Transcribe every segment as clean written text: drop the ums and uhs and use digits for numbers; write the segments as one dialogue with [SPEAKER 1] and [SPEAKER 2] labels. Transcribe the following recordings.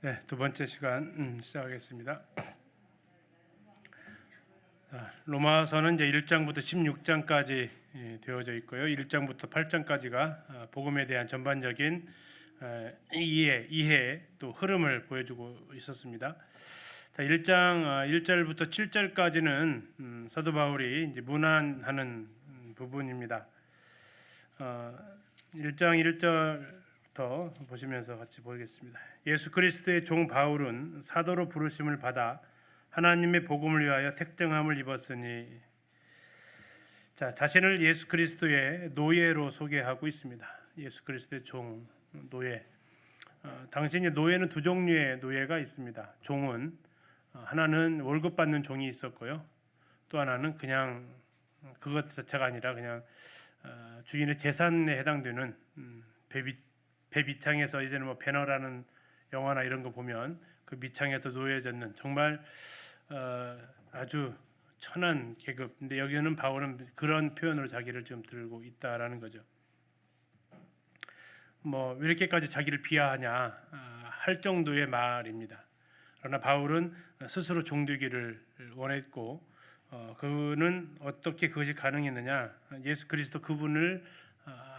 [SPEAKER 1] 네, 두 번째 시간 시작하겠습니다. 로마서는 이제 1장부터 16장까지 되어져 있고요. 1장부터 8장까지가 복음에 대한 전반적인 이해 또 흐름을 보여주고 있었습니다. 자, 1장 1절부터 7절까지는 사도 바울이 이제 문안하는 부분입니다. 1장 1절부터 보시면서 같이 보겠습니다. 예수 그리스도의 종 바울은 사도로 부르심을 받아 하나님의 복음을 위하여 택정함을 입었으니, 자, 자신을 예수 그리스도의 노예로 소개하고 있습니다. 예수 그리스도의 종, 노예. 당신이 노예는 두 종류의 노예가 있습니다. 종은 하나는 월급 받는 종이 있었고요. 또 하나는 그냥 그것 자체가 아니라 그냥 주인의 재산에 해당되는 배 밑창에서 이제는 뭐 배너라는 영화나 이런 거 보면 그 밑창에서 놓여졌는 정말 아주 천한 계급. 근데 여기는 바울은 그런 표현으로 자기를 지금 들고 있다라는 거죠. 뭐 왜 이렇게까지 자기를 비하하냐 할 정도의 말입니다. 그러나 바울은 스스로 종되기를 원했고, 그는 어떻게 그것이 가능했느냐? 예수 그리스도 그분을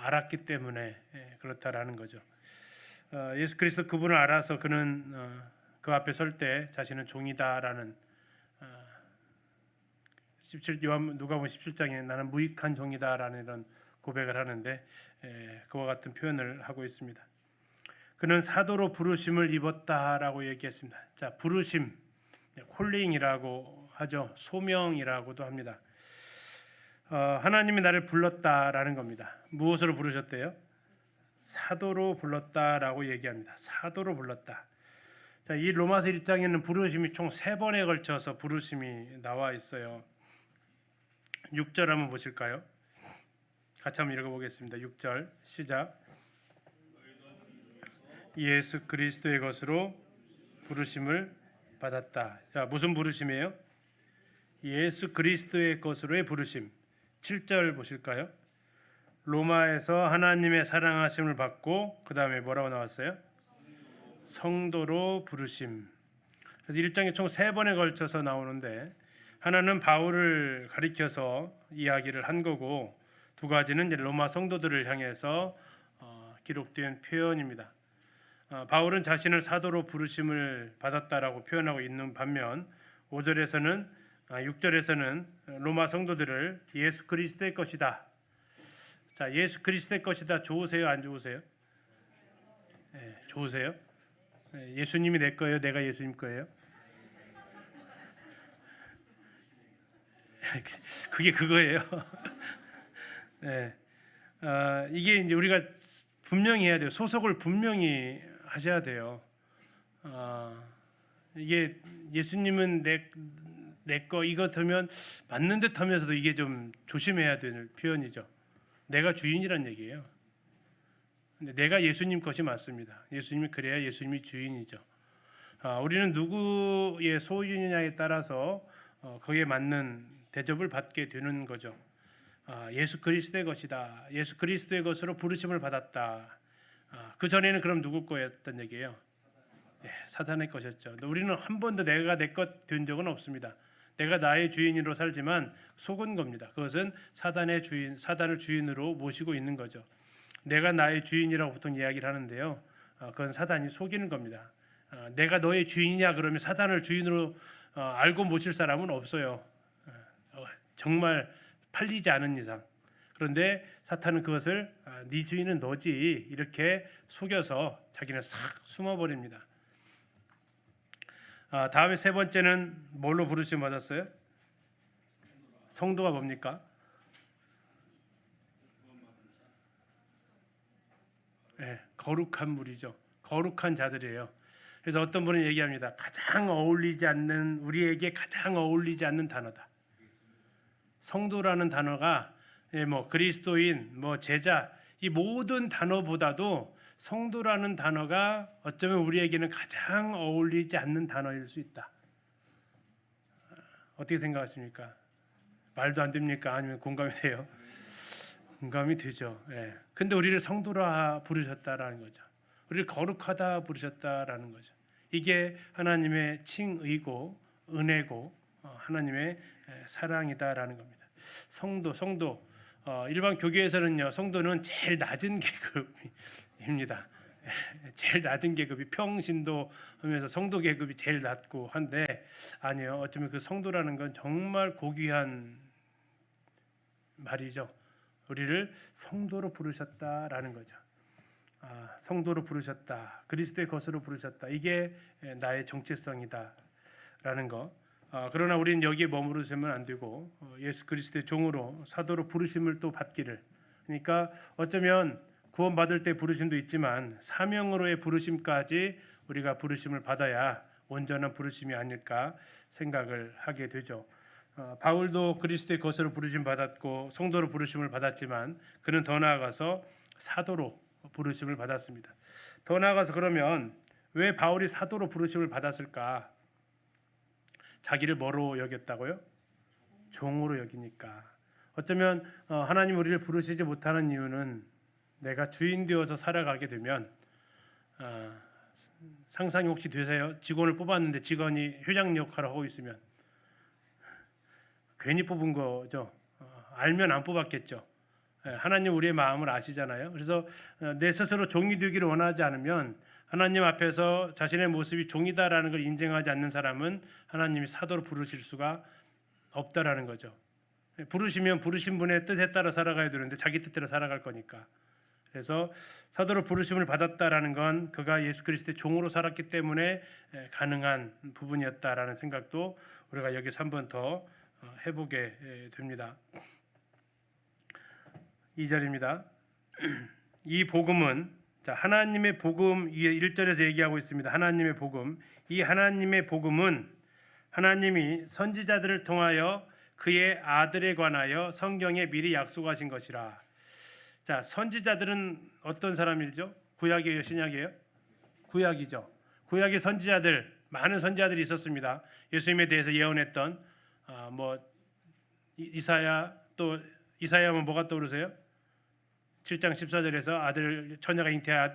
[SPEAKER 1] 알았기 때문에 그렇다라는 거죠. 예수 그리스도 그분을 알아서 그는 그 앞에 설 때 자신은 종이다라는 누가복음 17장에 나는 무익한 종이다라는 이런 고백을 하는데 그와 같은 표현을 하고 있습니다. 그는 사도로 부르심을 입었다라고 얘기했습니다. 자, 부르심, 콜링이라고 하죠. 소명이라고도 합니다. 하나님이 나를 불렀다라는 겁니다. 무엇으로 부르셨대요? 사도로 불렀다라고 얘기합니다. 사도로 불렀다. 자, 이 로마서 1장에는 부르심이 총 3번에 걸쳐서 부르심이 나와 있어요. 6절 한번 보실까요? 같이 한번 읽어보겠습니다. 6절 시작. 예수 그리스도의 것으로 부르심을 받았다. 자, 무슨 부르심이에요? 예수 그리스도의 것으로의 부르심. 7절 보실까요? 로마에서 하나님의 사랑하심을 받고 그 다음에 뭐라고 나왔어요? 성도로 부르심. 그래서 1장에 총 3번에 걸쳐서 나오는데, 하나는 바울을 가리켜서 이야기를 한 거고, 두 가지는 이제 로마 성도들을 향해서 기록된 표현입니다. 바울은 자신을 사도로 부르심을 받았다라고 표현하고 있는 반면 6절에서는 로마 성도들을 예수 그리스도의 것이다. 자, 예수 그리스도의 것이다. 좋으세요? 안 좋으세요? 네, 좋으세요? 네, 예수님이 내 거예요? 내가 예수님 거예요? 그게 그거예요. 네, 이게 이제 우리가 분명히 해야 돼요. 소속을 분명히 하셔야 돼요. 이게 예수님은 내 거 이거 들면 맞는 듯 하면서도 이게 좀 조심해야 되는 표현이죠. 내가 주인이란 얘기예요. 근데 내가 예수님 것이 맞습니다. 예수님이 그래야 예수님이 주인이죠. 우리는 누구의 소유냐에 따라서 거기에 맞는 대접을 받게 되는 거죠. 예수 그리스도의 것이다. 예수 그리스도의 것으로 부르심을 받았다. 그 전에는 그럼 누구 거였던 얘기예요? 사탄의 것이었죠. 우리는 한 번도 내가 내 것 된 적은 없습니다. 내가 나의 주인으로 살지만 속은 겁니다. 그것은 사단을 주인으로 모시고 있는 거죠. 내가 나의 주인이라고 보통 이야기를 하는데요. 그건 사단이 속이는 겁니다. 내가 너의 주인이냐 그러면 사단을 주인으로 알고 모실 사람은 없어요. 정말 팔리지 않은 이상. 그런데 사탄은 그것을 네 주인은 너지 이렇게 속여서 자기는 싹 숨어버립니다. 다음에 세 번째는 뭘로 부르심 받았어요? 성도가 뭡니까? 네, 거룩한 무리죠. 거룩한 자들이에요. 그래서 어떤 분은 얘기합니다. 우리에게 가장 어울리지 않는 단어다. 성도라는 단어가 뭐 그리스도인, 뭐 제자, 이 모든 단어보다도 성도라는 단어가 어쩌면 우리에게는 가장 어울리지 않는 단어일 수 있다. 어떻게 생각하십니까? 말도 안 됩니까? 아니면 공감이 돼요? 공감이 되죠. 근데 우리를 성도라 부르셨다라는 거죠. 우리를 거룩하다 부르셨다라는 거죠. 이게 하나님의 칭의고 은혜고 하나님의 사랑이다라는 겁니다. 성도 일반 교계에서는요, 성도는 제일 낮은 계급입니다. 제일 낮은 계급이 평신도 하면서 성도 계급이 제일 낮고 한데 아니요, 어쩌면 그 성도라는 건 정말 고귀한 말이죠. 우리를 성도로 부르셨다라는 거죠. 성도로 부르셨다, 그리스도의 것으로 부르셨다, 이게 나의 정체성이다라는 거. 그러나 우리는 여기에 머무르면 안 되고 예수 그리스도의 종으로 사도로 부르심을 또 받기를. 그러니까 어쩌면 구원받을 때 부르심도 있지만 사명으로의 부르심까지 우리가 부르심을 받아야 온전한 부르심이 아닐까 생각을 하게 되죠. 바울도 그리스도의 것으로 부르심 받았고 성도로 부르심을 받았지만 그는 더 나아가서 사도로 부르심을 받았습니다. 더 나아가서 그러면 왜 바울이 사도로 부르심을 받았을까? 자기를 뭐로 여겼다고요? 종으로 여기니까. 어쩌면 하나님 우리를 부르시지 못하는 이유는 내가 주인 되어서 살아가게 되면 상상이 혹시 되세요? 직원을 뽑았는데 직원이 회장 역할을 하고 있으면 괜히 뽑은 거죠. 알면 안 뽑았겠죠. 하나님 우리의 마음을 아시잖아요. 그래서 내 스스로 종이 되기를 원하지 않으면 하나님 앞에서 자신의 모습이 종이다라는 걸 인정하지 않는 사람은 하나님이 사도로 부르실 수가 없다라는 거죠. 부르시면 부르신 분의 뜻에 따라 살아가야 되는데 자기 뜻대로 살아갈 거니까. 그래서 사도로 부르심을 받았다라는 건 그가 예수 그리스도의 종으로 살았기 때문에 가능한 부분이었다라는 생각도 우리가 여기서 한 번 더 해보게 됩니다. 2절입니다. 이 복음은 하나님의 복음, 1절에서 얘기하고 있습니다. 하나님의 복음. 이 하나님의 복음은 하나님이 선지자들을 통하여 그의 아들에 관하여 성경에 미리 약속하신 것이라. 자, 선지자들은 어떤 사람이죠? 구약이에요, 신약이에요? 구약이죠. 구약의 선지자들, 많은 선지자들이 있었습니다. 예수님에 대해서 예언했던 이사야, 또 이사야면 뭐가 떠오르세요? 7장 14절에서 아들 처녀가 잉태할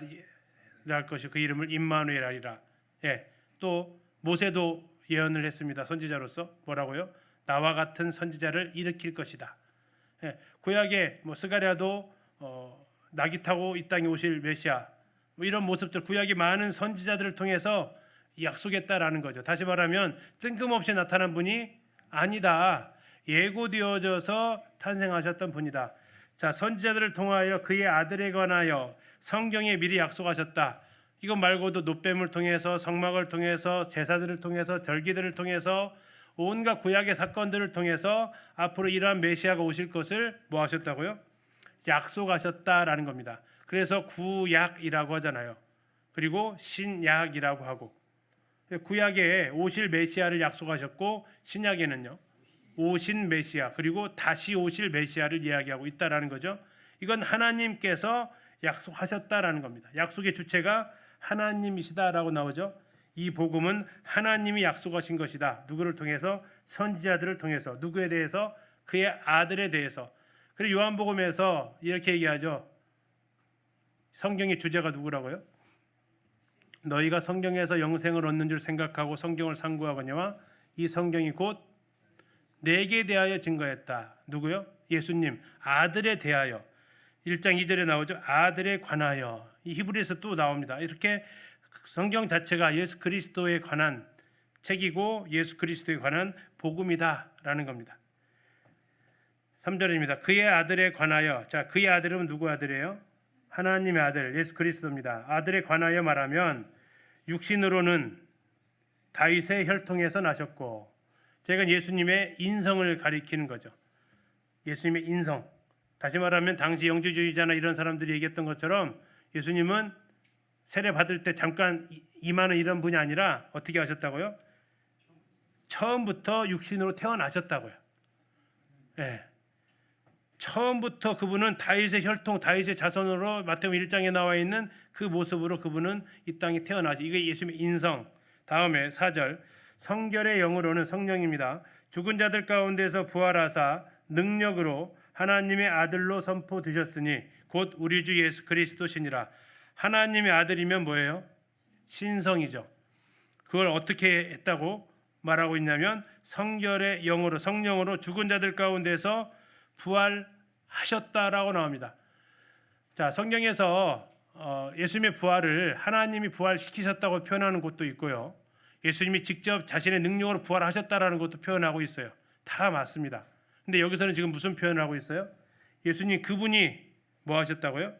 [SPEAKER 1] 것이 그 이름을 임마누엘 하리라. 또 모세도 예언을 했습니다. 선지자로서 뭐라고요? 나와 같은 선지자를 일으킬 것이다. 구약에 스가랴도 나귀 타고 이 땅에 오실 메시아, 이런 모습들 구약의 많은 선지자들을 통해서 약속했다라는 거죠. 다시 말하면 뜬금없이 나타난 분이 아니다. 예고되어져서 탄생하셨던 분이다. 자, 선지자들을 통하여 그의 아들에 관하여 성경에 미리 약속하셨다. 이것 말고도 놋뱀을 통해서, 성막을 통해서, 제사들을 통해서, 절기들을 통해서, 온갖 구약의 사건들을 통해서 앞으로 이러한 메시아가 오실 것을 뭐 하셨다고요? 약속하셨다라는 겁니다. 그래서 구약이라고 하잖아요. 그리고 신약이라고 하고, 구약에 오실 메시아를 약속하셨고 신약에는요 오신 메시아, 그리고 다시 오실 메시아를 이야기하고 있다라는 거죠. 이건 하나님께서 약속하셨다라는 겁니다. 약속의 주체가 하나님이시다라고 나오죠. 이 복음은 하나님이 약속하신 것이다. 누구를 통해서? 선지자들을 통해서. 누구에 대해서? 그의 아들에 대해서. 그리고 요한복음에서 이렇게 얘기하죠. 성경의 주제가 누구라고요? 너희가 성경에서 영생을 얻는 줄 생각하고 성경을 상고하거니와 이 성경이 곧 내게 대하여 증거했다. 누구요? 예수님 아들에 대하여. 1장 2절에 나오죠. 아들에 관하여. 이 히브리에서 또 나옵니다. 이렇게 성경 자체가 예수 그리스도에 관한 책이고 예수 그리스도에 관한 복음이다라는 겁니다. 3절입니다. 그의 아들에 관하여. 자, 그의 아들은 누구 아들이에요? 하나님의 아들 예수 그리스도입니다. 아들에 관하여 말하면 육신으로는 다윗의 혈통에서 나셨고, 제가 예수님의 인성을 가리키는 거죠. 예수님의 인성. 다시 말하면 당시 영주주의자나 이런 사람들이 얘기했던 것처럼 예수님은 세례 받을 때 잠깐 임하는 이런 분이 아니라 어떻게 하셨다고요? 처음부터 육신으로 태어나셨다고요. 처음부터 그분은 다윗의 혈통, 다윗의 자손으로 마태복음 1장에 나와 있는 그 모습으로 그분은 이 땅에 태어나시. 이게 예수님의 인성. 다음에 4절. 성결의 영으로는 성령입니다. 죽은 자들 가운데서 부활하사 능력으로 하나님의 아들로 선포되셨으니 곧 우리 주 예수 그리스도시니라. 하나님의 아들이면 뭐예요? 신성이죠. 그걸 어떻게 했다고 말하고 있냐면 성결의 영으로 성령으로 죽은 자들 가운데서 부활하셨다라고 나옵니다. 자, 성경에서 예수님의 부활을 하나님이 부활시키셨다고 표현하는 곳도 있고요. 예수님이 직접 자신의 능력으로 부활하셨다라는 것도 표현하고 있어요. 다 맞습니다. 근데 여기서는 지금 무슨 표현을 하고 있어요? 예수님 그분이 뭐 하셨다고요?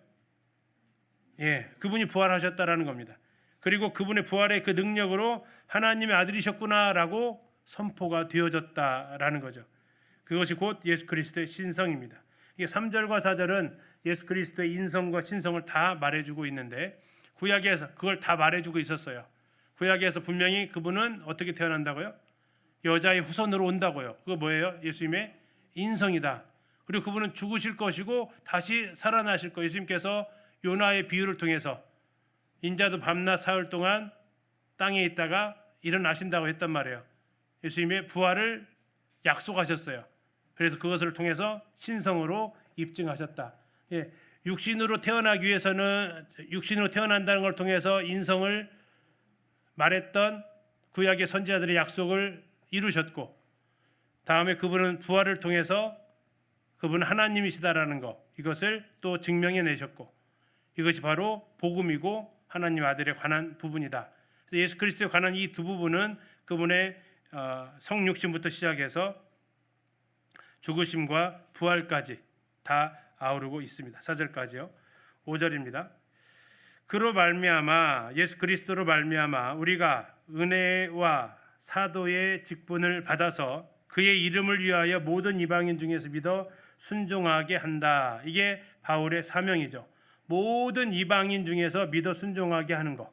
[SPEAKER 1] 예, 그분이 부활하셨다라는 겁니다. 그리고 그분의 부활의 그 능력으로 하나님의 아들이셨구나라고 선포가 되어졌다라는 거죠. 그것이 곧 예수 그리스도의 신성입니다. 이게 3절과 4절은 예수 그리스도의 인성과 신성을 다 말해주고 있는데 구약에서 그걸 다 말해주고 있었어요. 구약에서 분명히 그분은 어떻게 태어난다고요? 여자의 후손으로 온다고요. 그거 뭐예요? 예수님의 인성이다. 그리고 그분은 죽으실 것이고 다시 살아나실 거. 예수님께서 요나의 비유를 통해서 인자도 밤낮 사흘 동안 땅에 있다가 일어나신다고 했단 말이에요. 예수님의 부활을 약속하셨어요. 그래서 그것을 통해서 신성으로 입증하셨다. 예, 육신으로 태어나기 위해서는 육신으로 태어난다는 걸 통해서 인성을 말했던 구약의 선지자들의 약속을 이루셨고, 다음에 그분은 부활을 통해서 그분은 하나님이시다라는 것, 이것을 또 증명해내셨고, 이것이 바로 복음이고 하나님 아들에 관한 부분이다. 그래서 예수 그리스도에 관한 이 두 부분은 그분의 성육신부터 시작해서 죽으심과 부활까지 다 아우르고 있습니다. 4절까지요. 5절입니다. 그로 말미암아 예수 그리스도로 말미암아 우리가 은혜와 사도의 직분을 받아서 그의 이름을 위하여 모든 이방인 중에서 믿어 순종하게 한다. 이게 바울의 사명이죠. 모든 이방인 중에서 믿어 순종하게 하는 것.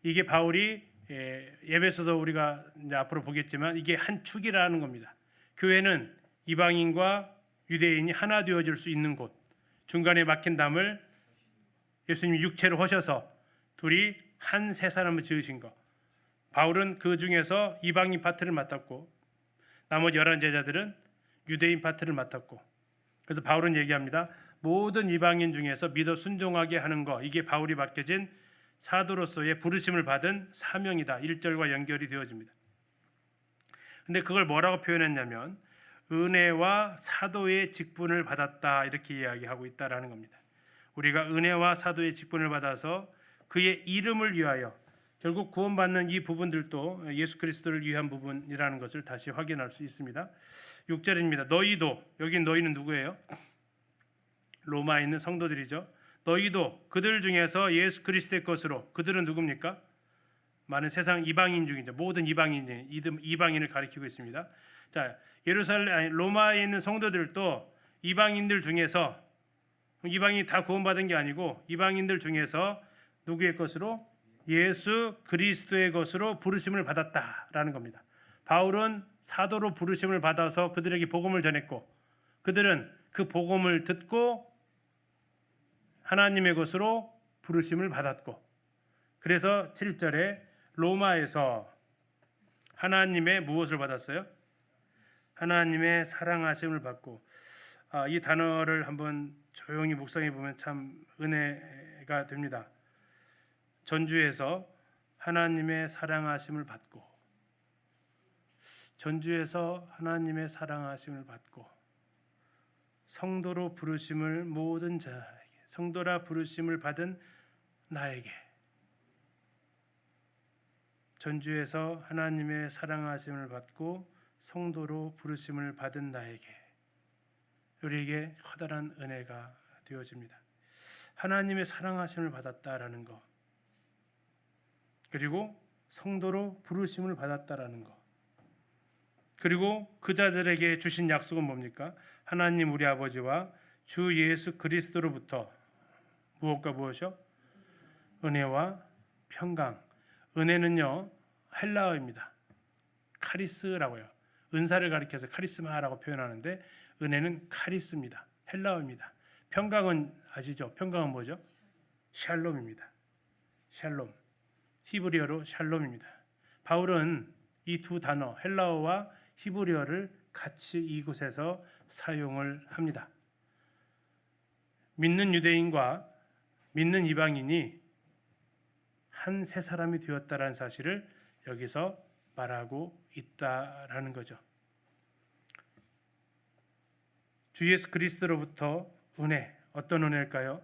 [SPEAKER 1] 이게 바울이 에베소서 우리가 이제 앞으로 보겠지만 이게 한 축이라는 겁니다. 교회는 이방인과 유대인이 하나 되어질 수 있는 곳. 중간에 막힌 담을 예수님이 육체로 허셔서 둘이 한 세 사람을 지으신 것. 바울은 그 중에서 이방인 파트를 맡았고 나머지 11 제자들은 유대인 파트를 맡았고, 그래서 바울은 얘기합니다. 모든 이방인 중에서 믿어 순종하게 하는 것, 이게 바울이 맡겨진 사도로서의 부르심을 받은 사명이다. 1절과 연결이 되어집니다. 근데 그걸 뭐라고 표현했냐면 은혜와 사도의 직분을 받았다, 이렇게 이야기하고 있다라는 겁니다. 우리가 은혜와 사도의 직분을 받아서 그의 이름을 위하여, 결국 구원받는 이 부분들도 예수 그리스도를 위한 부분이라는 것을 다시 확인할 수 있습니다. 6절입니다. 너희도, 여기 너희는 누구예요? 로마에 있는 성도들이죠. 너희도 그들 중에서 예수 그리스도의 것으로, 그들은 누굽니까? 많은 세상 이방인 중이죠. 모든 이방인을 가리키고 있습니다. 자, 로마에 있는 성도들도 이방인들 중에서, 이방인이 다 구원받은 게 아니고 이방인들 중에서 누구의 것으로? 예수 그리스도의 것으로 부르심을 받았다라는 겁니다. 바울은 사도로 부르심을 받아서 그들에게 복음을 전했고, 그들은 그 복음을 듣고 하나님의 것으로 부르심을 받았고, 그래서 7절에 로마에서 하나님의 무엇을 받았어요? 하나님의 사랑하심을 받고, 이 단어를 한번 조용히 묵상해 보면 참 은혜가 됩니다. 전주에서 하나님의 사랑하심을 받고, 전주에서 하나님의 사랑하심을 받고, 성도로 부르심을 모든 자에게, 성도라 부르심을 받은 나에게, 전주에서 하나님의 사랑하심을 받고 성도로 부르심을 받은 나에게, 우리에게 커다란 은혜가 되어집니다. 하나님의 사랑하심을 받았다라는 것, 그리고 성도로 부르심을 받았다라는 것, 그리고 그 자들에게 주신 약속은 뭡니까? 하나님 우리 아버지와 주 예수 그리스도로부터 무엇과 무엇이요? 은혜와 평강. 은혜는요 헬라어입니다. 카리스라고요. 은사를 가리켜서 카리스마라고 표현하는데 은혜는 카리스입니다. 헬라어입니다. 평강은 아시죠? 평강은 뭐죠? 샬롬입니다. 샬롬. 히브리어로 샬롬입니다. 바울은 이 두 단어 헬라어와 히브리어를 같이 이곳에서 사용을 합니다. 믿는 유대인과 믿는 이방인이 한 새 사람이 되었다라는 사실을 여기서 말하고 있다라는 거죠. 주 예수 그리스도로부터 은혜, 어떤 은혜일까요?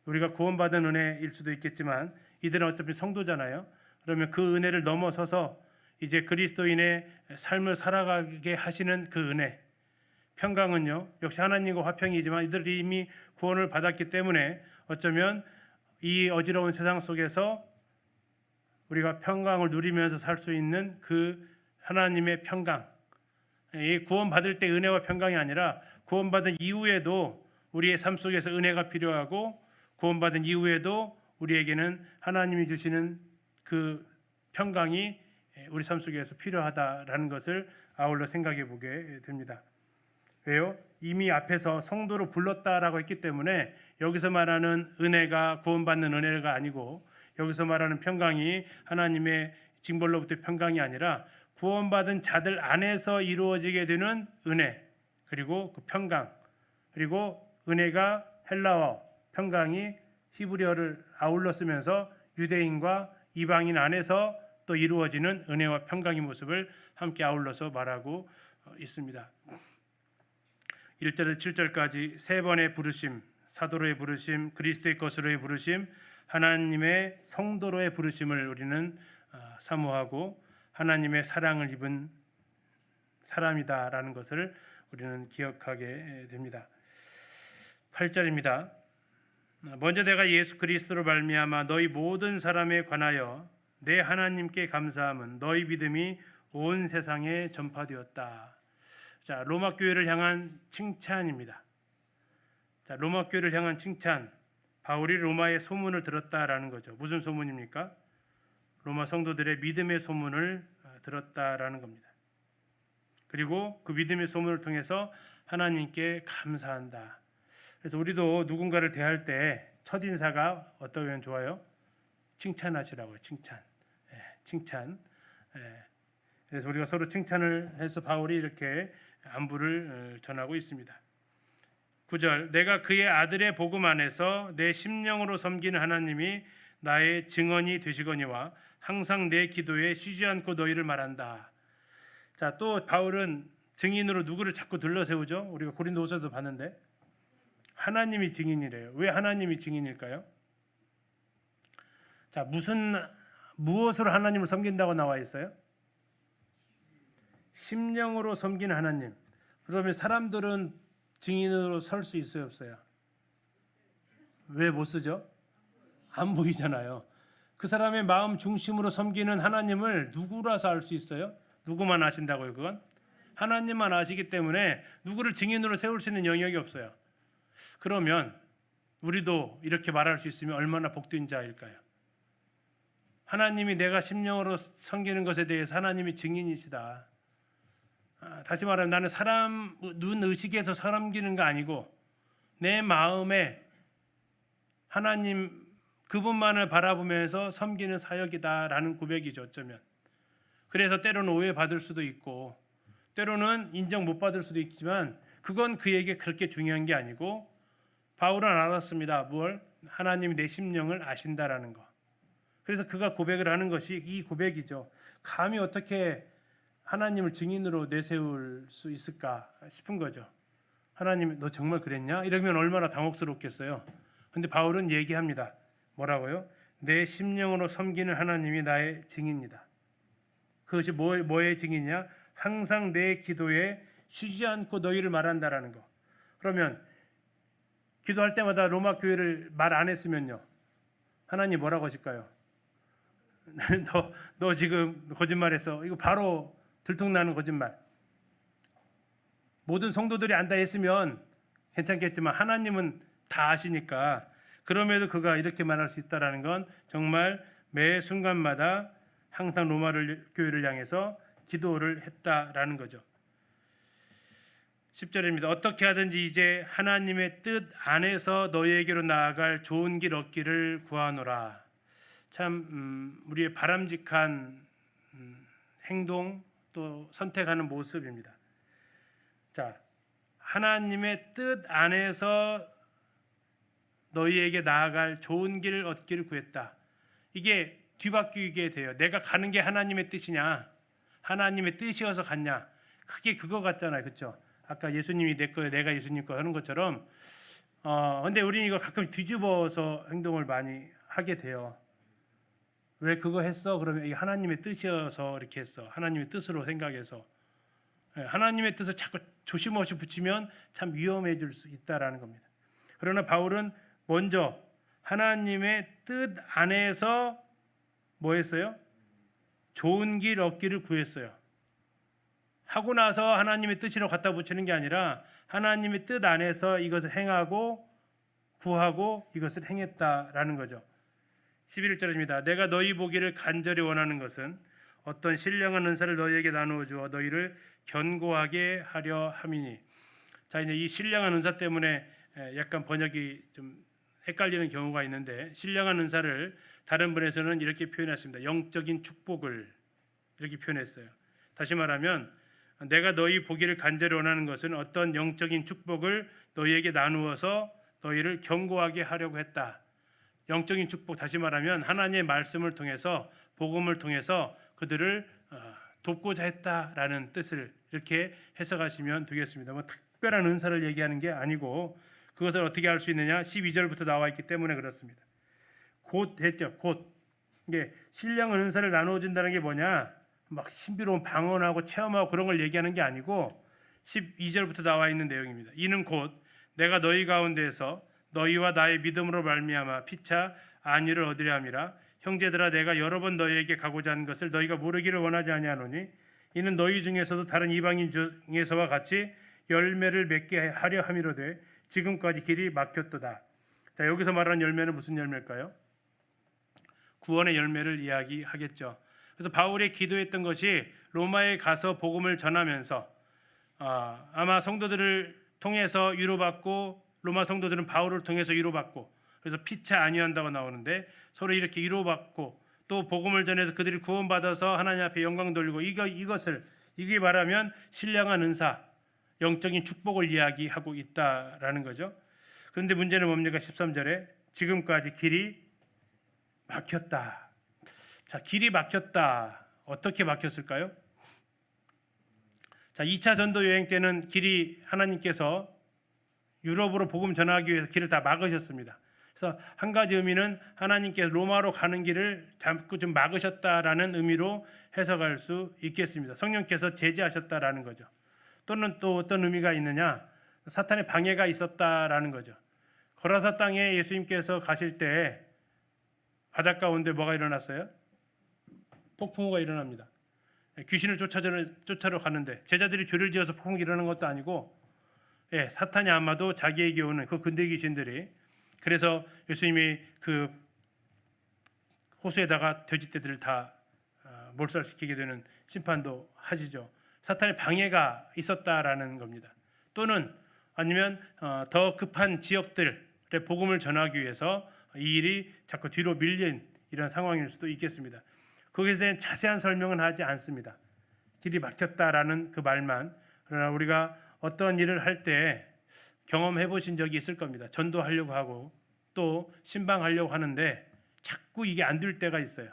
[SPEAKER 1] 우리가 구원받은 은혜일 수도 있겠지만 이들은 어차피 성도잖아요. 그러면 그 은혜를 넘어서서 이제 그리스도인의 삶을 살아가게 하시는 그 은혜, 평강은요 역시 하나님과 화평이지만 이들이 이미 구원을 받았기 때문에 어쩌면 이 어지러운 세상 속에서 우리가 평강을 누리면서 살 수 있는 그 하나님의 평강, 이 구원받을 때 은혜와 평강이 아니라 구원받은 이후에도 우리의 삶 속에서 은혜가 필요하고 구원받은 이후에도 우리에게는 하나님이 주시는 그 평강이 우리 삶 속에서 필요하다라는 것을 아울러 생각해 보게 됩니다. 왜요? 이미 앞에서 성도로 불렀다라고 했기 때문에 여기서 말하는 은혜가 구원받는 은혜가 아니고 여기서 말하는 평강이 하나님의 징벌로부터의 평강이 아니라 구원받은 자들 안에서 이루어지게 되는 은혜, 그리고 그 평강, 그리고 은혜가 헬라어, 평강이 히브리어를 아울러 쓰면서 유대인과 이방인 안에서 또 이루어지는 은혜와 평강의 모습을 함께 아울러서 말하고 있습니다. 1절에서 7절까지 세 번의 부르심, 사도로의 부르심, 그리스도의 것으로의 부르심, 하나님의 성도로의 부르심을 우리는 사모하고 하나님의 사랑을 입은 사람이다라는 것을 우리는 기억하게 됩니다. 8절입니다. 먼저 내가 예수 그리스도로 말미암아 너희 모든 사람에 관하여 내 하나님께 감사함은 너희 믿음이 온 세상에 전파되었다. 자, 로마 교회를 향한 칭찬입니다. 자, 로마 교회를 향한 칭찬. 바울이 로마의 소문을 들었다라는 거죠. 무슨 소문입니까? 로마 성도들의 믿음의 소문을 들었다라는 겁니다. 그리고 그 믿음의 소문을 통해서 하나님께 감사한다. 그래서 우리도 누군가를 대할 때 첫인사가 어떠면 좋아요? 칭찬하시라고요. 칭찬. 칭찬. 그래서 우리가 서로 칭찬을 해서 바울이 이렇게 안부를 전하고 있습니다. 9절 내가 그의 아들의 복음 안에서 내 심령으로 섬기는 하나님이 나의 증언이 되시거니와 항상 내 기도에 쉬지 않고 너희를 말한다. 자, 또 바울은 증인으로 누구를 자꾸 들러세우죠? 우리가 고린도후서도 봤는데 하나님이 증인이래요. 왜 하나님이 증인일까요? 자, 무엇으로 하나님을 섬긴다고 나와 있어요? 심령으로 섬기는 하나님. 그러면 사람들은 증인으로 설 수 있어요, 없어요? 왜 못 쓰죠? 안 보이잖아요. 그 사람의 마음 중심으로 섬기는 하나님을 누구라서 알 수 있어요? 누구만 아신다고요? 그건 하나님만 아시기 때문에 누구를 증인으로 세울 수 있는 영역이 없어요. 그러면 우리도 이렇게 말할 수 있으면 얼마나 복된 자일까요? 하나님이 내가 심령으로 섬기는 것에 대해서 하나님이 증인이시다. 다시 말하면 나는 사람 눈 의식에서 섬기는 거 아니고 내 마음에 하나님 그분만을 바라보면서 섬기는 사역이다라는 고백이죠. 어쩌면. 그래서 때로는 오해받을 수도 있고 때로는 인정 못 받을 수도 있지만 그건 그에게 그렇게 중요한 게 아니고 바울은 알았습니다. 뭘? 하나님이 내 심령을 아신다라는 거. 그래서 그가 고백을 하는 것이 이 고백이죠. 감히 어떻게 하나님을 증인으로 내세울 수 있을까 싶은 거죠. 하나님 너 정말 그랬냐? 이러면 얼마나 당혹스럽겠어요. 근데 바울은 얘기합니다. 뭐라고요? 내 심령으로 섬기는 하나님이 나의 증인이다. 그것이 뭐의 증인이냐? 항상 내 기도에 쉬지 않고 너희를 말한다라는 거. 그러면 기도할 때마다 로마 교회를 말 안 했으면요. 하나님 뭐라고 하실까요? 너 지금 거짓말해서 이거 바로 들통나는 거짓말. 모든 성도들이 안다 했으면 괜찮겠지만 하나님은 다 아시니까 그럼에도 그가 이렇게 말할 수 있다라는 건 정말 매 순간마다 항상 로마 교회를 향해서 기도를 했다라는 거죠. 10절입니다. 어떻게 하든지 이제 하나님의 뜻 안에서 너희에게로 나아갈 좋은 길 얻기를 구하노라. 참 우리의 바람직한 행동 또 선택하는 모습입니다. 자, 하나님의 뜻 안에서 너희에게 나아갈 좋은 길을 얻기를 구했다. 이게 뒤바뀌게 돼요. 내가 가는 게 하나님의 뜻이냐, 하나님의 뜻이어서 갔냐, 그게 그거 같잖아요, 그렇죠? 아까 예수님이 내 거예요, 내가 예수님 거 하는 것처럼. 근데 우리는 이거 가끔 뒤집어서 행동을 많이 하게 돼요. 왜 그거 했어? 그러면 이게 하나님의 뜻이어서 이렇게 했어. 하나님의 뜻으로 생각해서. 하나님의 뜻을 자꾸 조심없이 붙이면 참 위험해질 수 있다라는 겁니다. 그러나 바울은 먼저 하나님의 뜻 안에서 뭐 했어요? 좋은 길 얻기를 구했어요. 하고 나서 하나님의 뜻으로 갖다 붙이는 게 아니라 하나님의 뜻 안에서 이것을 행하고 구하고 이것을 행했다라는 거죠. 11절입니다. 내가 너희 보기를 간절히 원하는 것은 어떤 신령한 은사를 너희에게 나누어 주어 너희를 견고하게 하려 함이니. 자, 이제 이 신령한 은사 때문에 약간 번역이 좀 헷갈리는 경우가 있는데, 신령한 은사를 다른 분에서는 이렇게 표현했습니다. 영적인 축복을 이렇게 표현했어요. 다시 말하면 내가 너희 보기를 간절히 원하는 것은 어떤 영적인 축복을 너희에게 나누어서 너희를 견고하게 하려고 했다. 영적인 축복, 다시 말하면 하나님의 말씀을 통해서, 복음을 통해서 그들을 돕고자 했다라는 뜻을 이렇게 해석하시면 되겠습니다. 뭐 특별한 은사를 얘기하는 게 아니고 그것을 어떻게 할 수 있느냐? 12절부터 나와 있기 때문에 그렇습니다. 곧 했죠. 곧. 이게 신령한 은사를 나누어 준다는 게 뭐냐? 막 신비로운 방언하고 체험하고 그런 걸 얘기하는 게 아니고 12절부터 나와 있는 내용입니다. 이는 곧 내가 너희 가운데에서 너희와 나의 믿음으로 말미암아 피차 안위를 얻으려 함이라. 형제들아, 내가 여러 번 너희에게 가고자 하는 것을 너희가 모르기를 원하지 아니하노니 이는 너희 중에서도 다른 이방인 중에서와 같이 열매를 맺게 하려 함이로되 지금까지 길이 막혔도다. 자, 여기서 말하는 열매는 무슨 열매일까요? 구원의 열매를 이야기하겠죠. 그래서 바울이 기도했던 것이 로마에 가서 복음을 전하면서 아마 성도들을 통해서 위로받고, 로마 성도들은 바울을 통해서 위로받고, 그래서 피차 아니한다고 나오는데 서로 이렇게 위로받고 또 복음을 전해서 그들이 구원받아서 하나님 앞에 영광 돌리고, 이게 말하면 신령한 은사, 영적인 축복을 이야기하고 있다라는 거죠. 그런데 문제는 뭡니까? 13절에 지금까지 길이 막혔다. 자, 길이 막혔다. 어떻게 막혔을까요? 자, 2차 전도 여행 때는 길이, 하나님께서 유럽으로 복음 전하기 위해서 길을 다 막으셨습니다. 그래서 한 가지 의미는 하나님께서 로마로 가는 길을 자꾸 좀 막으셨다라는 의미로 해석할 수 있겠습니다. 성령께서 제지하셨다라는 거죠. 또는 또 어떤 의미가 있느냐? 사탄의 방해가 있었다라는 거죠. 거라사 땅에 예수님께서 가실 때 바닷가 가운데 뭐가 일어났어요? 폭풍우가 일어납니다. 귀신을 쫓아러 가는데 제자들이 죄를 지어서 폭풍이 일어나는 것도 아니고, 사탄이 아마도 자기에게 오는 그 근대 귀신들이, 그래서 예수님이 그 호수에다가 돼지떼들을 다 몰살시키게 되는 심판도 하시죠. 사탄의 방해가 있었다라는 겁니다. 또는 아니면 더 급한 지역들의 복음을 전하기 위해서 이 일이 자꾸 뒤로 밀린 이런 상황일 수도 있겠습니다. 거기에 대한 자세한 설명은 하지 않습니다. 길이 막혔다라는 그 말만. 그러나 우리가 어떤 일을 할 때 경험해 보신 적이 있을 겁니다. 전도하려고 하고 또 신방하려고 하는데 자꾸 이게 안 될 때가 있어요.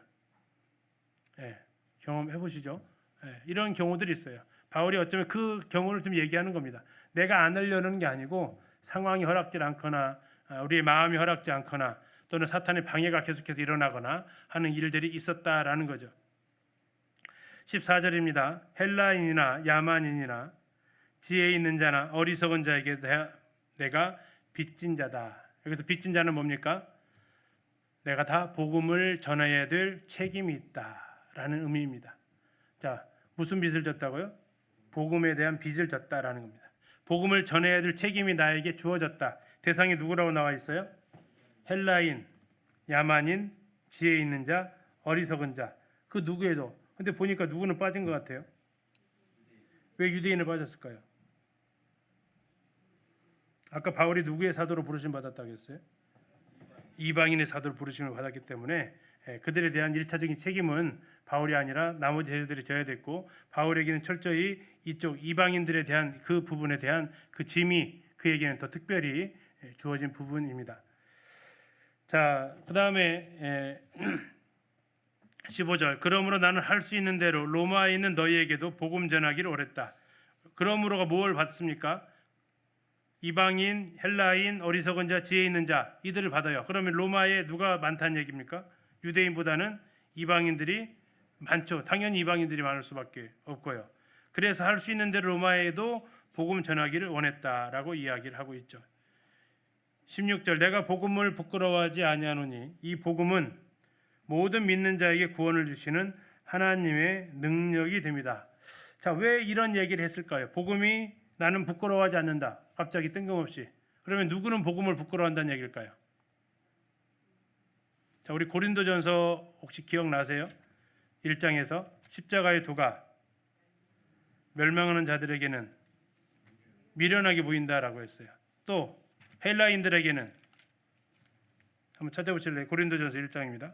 [SPEAKER 1] 경험해 보시죠. 이런 경우들이 있어요. 바울이 어쩌면 그 경우를 좀 얘기하는 겁니다. 내가 안 하려는 게 아니고 상황이 허락지 않거나 우리의 마음이 허락지 않거나 또는 사탄의 방해가 계속해서 일어나거나 하는 일들이 있었다라는 거죠. 14절입니다. 헬라인이나 야만인이나 지혜 있는 자나 어리석은 자에게 내가 빚진 자다. 여기서 빚진 자는 뭡니까? 내가 다 복음을 전해야 될 책임이 있다라는 의미입니다. 자, 무슨 빚을 졌다고요? 복음에 대한 빚을 졌다라는 겁니다. 복음을 전해야 될 책임이 나에게 주어졌다. 대상이 누구라고 나와 있어요? 헬라인, 야만인, 지혜 있는 자, 어리석은 자. 그 누구에도. 근데 보니까 누구는 빠진 것 같아요. 왜 유대인을 빠졌을까요? 아까 바울이 누구의 사도로 부르심 받았다고 했어요? 이방인의 사도로 부르심을 받았기 때문에 그들에 대한 1차적인 책임은 바울이 아니라 나머지 제자들이 져야 됐고, 바울에게는 철저히 이쪽 이방인들에 대한 그 부분에 대한 그 짐이 그에게는 더 특별히 주어진 부분입니다. 자, 그 다음에 15절 그러므로 나는 할 수 있는 대로 로마에 있는 너희에게도 복음 전하기를 원했다. 그러므로가 뭘 받습니까? 이방인, 헬라인, 어리석은 자, 지혜 있는 자 이들을 받아요. 그러면 로마에 누가 많다는 얘기입니까? 유대인보다는 이방인들이 많죠. 당연히 이방인들이 많을 수밖에 없고요. 그래서 할 수 있는 대로 로마에도 복음 전하기를 원했다라고 이야기를 하고 있죠. 16절 내가 복음을 부끄러워하지 아니하노니 이 복음은 모든 믿는 자에게 구원을 주시는 하나님의 능력이 됩니다. 자, 왜 이런 얘기를 했을까요? 복음이 나는 부끄러워하지 않는다. 갑자기 뜬금없이. 그러면 누구는 복음을 부끄러워한다는 얘기일까요? 자, 우리 고린도전서 혹시 기억나세요? 1장에서 십자가의 도가 멸망하는 자들에게는 미련하게 보인다라고 했어요. 또 헬라인들에게는 한번 찾아보실래요? 고린도전서 1장입니다.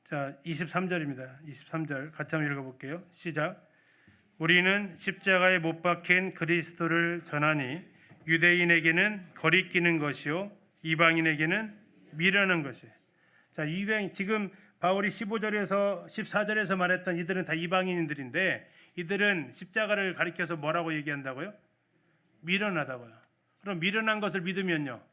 [SPEAKER 1] 자, 23절입니다. 23절 같이 한번 읽어볼게요. 시작. 우리는 십자가에 못 박힌 그리스도를 전하니 유대인에게는 거리끼는 것이요 이방인에게는 미련한 것이에요. 자, 지금 바울이 15절에서 14절에서 말했던 이들은 다 이방인들인데 이들은 십자가를 가리켜서 뭐라고 얘기한다고요? 미련하다고요. 그럼 미련한 것을 믿으면요.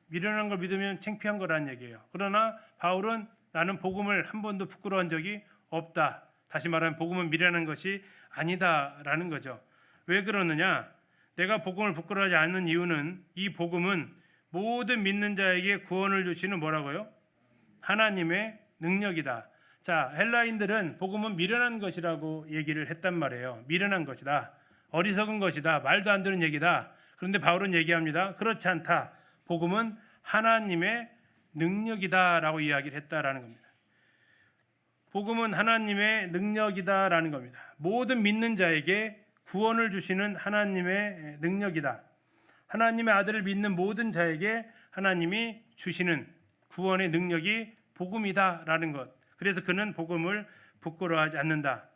[SPEAKER 1] 미련한 걸 믿으면 창피한 거라는 얘기예요. 그러나 바울은 나는 복음을 한 번도 부끄러워한 적이 없다. 다시 말하면 복음은 미련한 것이 아니다라는 거죠. 왜 그러느냐? 내가 복음을 부끄러워하지 않는 이유는 이 복음은 모든 믿는 자에게 구원을 주시는 뭐라고요? 하나님의 능력이다. 자, 헬라인들은 복음은 미련한 것이라고 얘기를 했단 말이에요. 미련한 것이다. 어리석은 것이다. 말도 안 되는 얘기다. 그런데 바울은 얘기합니다. 그렇지 않다. 복음은 하나님의 능력이다라고 이야기를 했다라는 겁니다. 복음은 하나님의 능력이다라는 겁니다. 모든 믿는 자에게 구원을 주시는 하나님의 능력이다. 하나님의 아들을 믿는 모든 자에게 하나님이 주시는 구원의 능력이 복음이다라는 것. 그래서 그는 복음을 부끄러워하지 않는다.